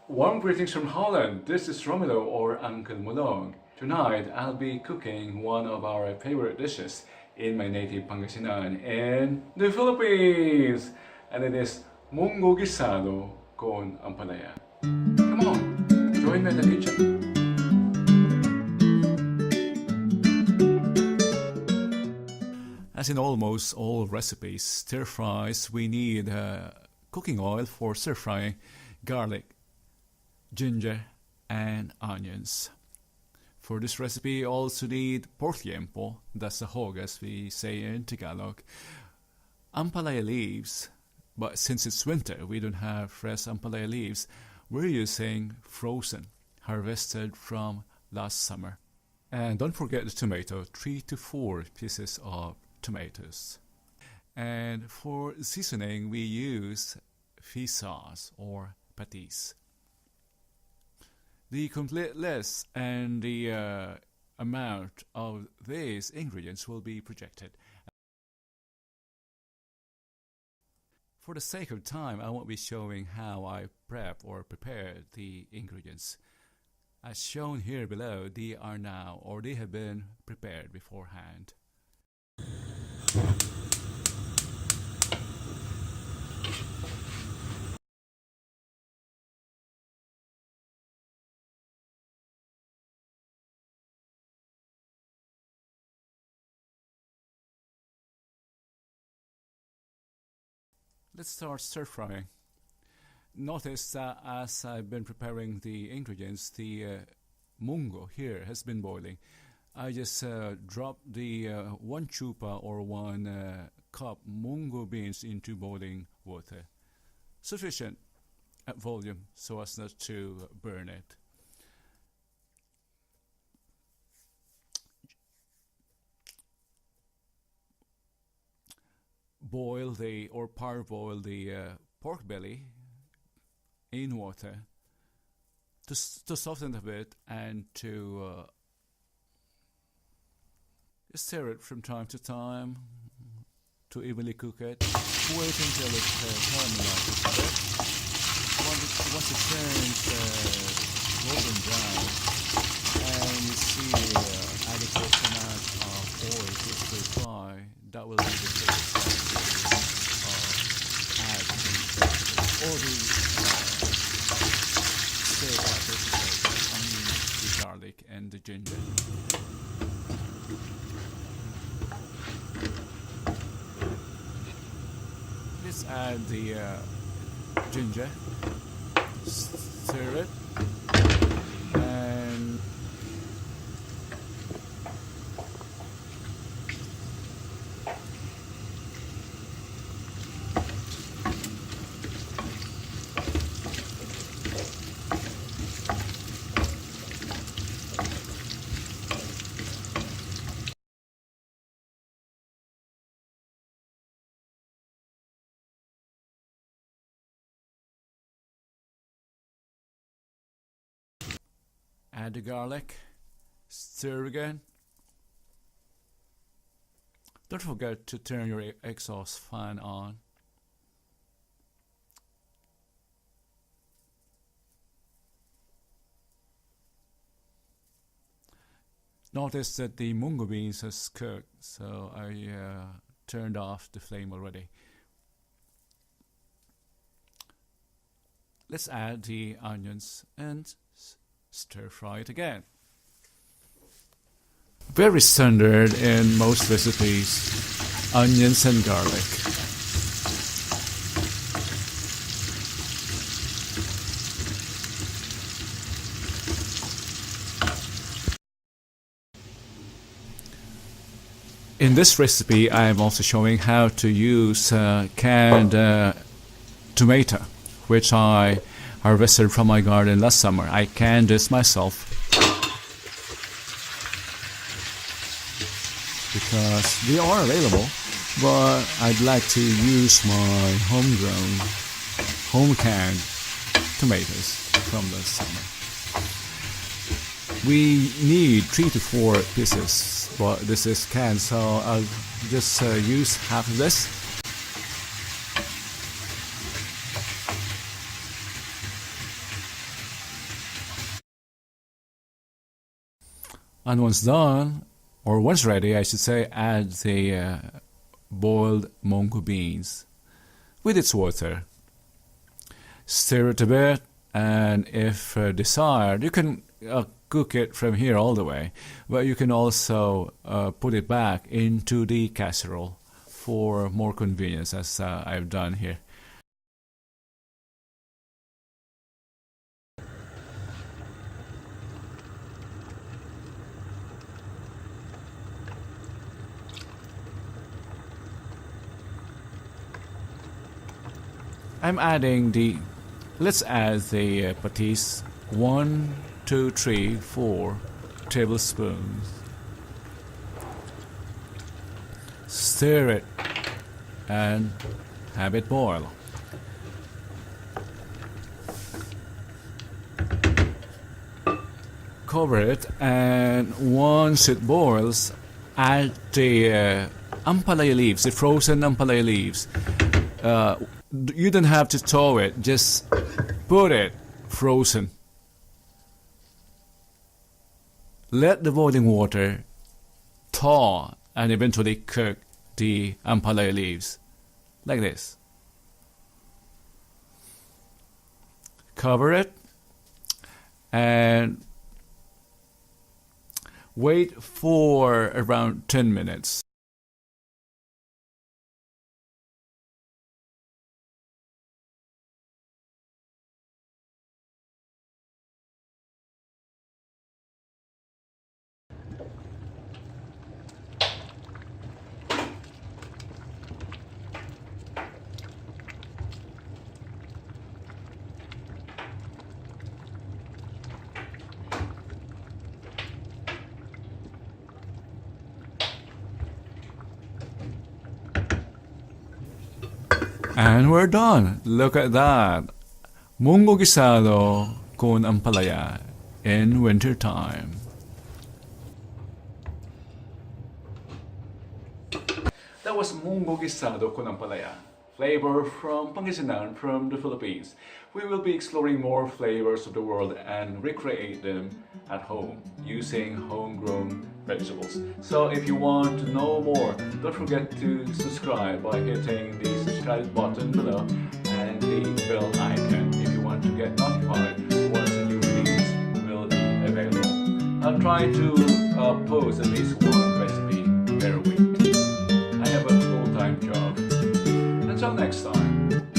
Warm greetings from Holland. This is Romelo or Uncle Mulong. Tonight I'll be cooking one of our favorite dishes in my native Pangasinan in the Philippines. And it is mongo guisado con ampalaya. Come on, join me in the kitchen. As in almost all recipes, stir fries, we need cooking oil for stir frying, garlic, ginger and onions. For this recipe you also need pork tiempo, that's the hog as we say in Tagalog, ampalaya leaves, but since it's winter we don't have fresh ampalaya leaves, we're using frozen, harvested from last summer. And don't forget the tomato, 3 to 4 pieces of tomatoes. And for seasoning we use fish sauce or patis. The complete list and the amount of these ingredients will be projected. For the sake of time, I won't be showing how I prep or prepare the ingredients. As shown here below, they are now or they have been prepared beforehand. Let's start stir frying. Notice that as I've been preparing the ingredients, the mongo here has been boiling. I just dropped the 1 chupa or 1 cup mongo beans into boiling water. Sufficient at volume so as not to burn it. Boil the or parboil the pork belly in water to soften it a bit and to stir it from time to time to evenly cook it. Wait until it caramelizes a bit. Once it turns golden brown and you see adequate amount of oil to stir fry, that will be the case. Add the steak onions, the garlic and the ginger. Let's add the ginger, stir it, and add the garlic, stir again. Don't forget to turn your exhaust fan on. Notice that the mungo beans has cooked, so I turned off the flame already. Let's add the onions and stir fry it again. Very standard in most recipes, onions and garlic. In this recipe I am also showing how to use canned tomato, which I harvested from my garden last summer. I canned this myself because they are available, but I'd like to use my homegrown, home canned tomatoes from last summer. We need 3 to 4 pieces, but this is canned, so I'll just use half of this. And once done, or once ready, I should say, add the boiled mongo beans with its water. Stir it a bit, and if desired, you can cook it from here all the way, but you can also put it back into the casserole for more convenience, as I've done here. I'm adding let's add the patis. 1, 2, 3, 4 tablespoons. Stir it and have it boil. Cover it, and once it boils, add the ampalaya leaves, the frozen ampalaya leaves. You don't have to thaw it, just put it frozen. Let the boiling water thaw and eventually cook the ampalaya leaves, like this. Cover it and wait for around 10 minutes. And we're done. Look at that. Mongo guisado con ampalaya in winter time. That was mongo guisado con ampalaya. Flavor from Pangasinan, from the Philippines. We will be exploring more flavors of the world and recreate them at home using homegrown vegetables. So if you want to know more, don't forget to subscribe by hitting the subscribe button below and the bell icon if you want to get notified once a new release will be available. I'll try to post at least one recipe per week. I have a full-time job. Until next time.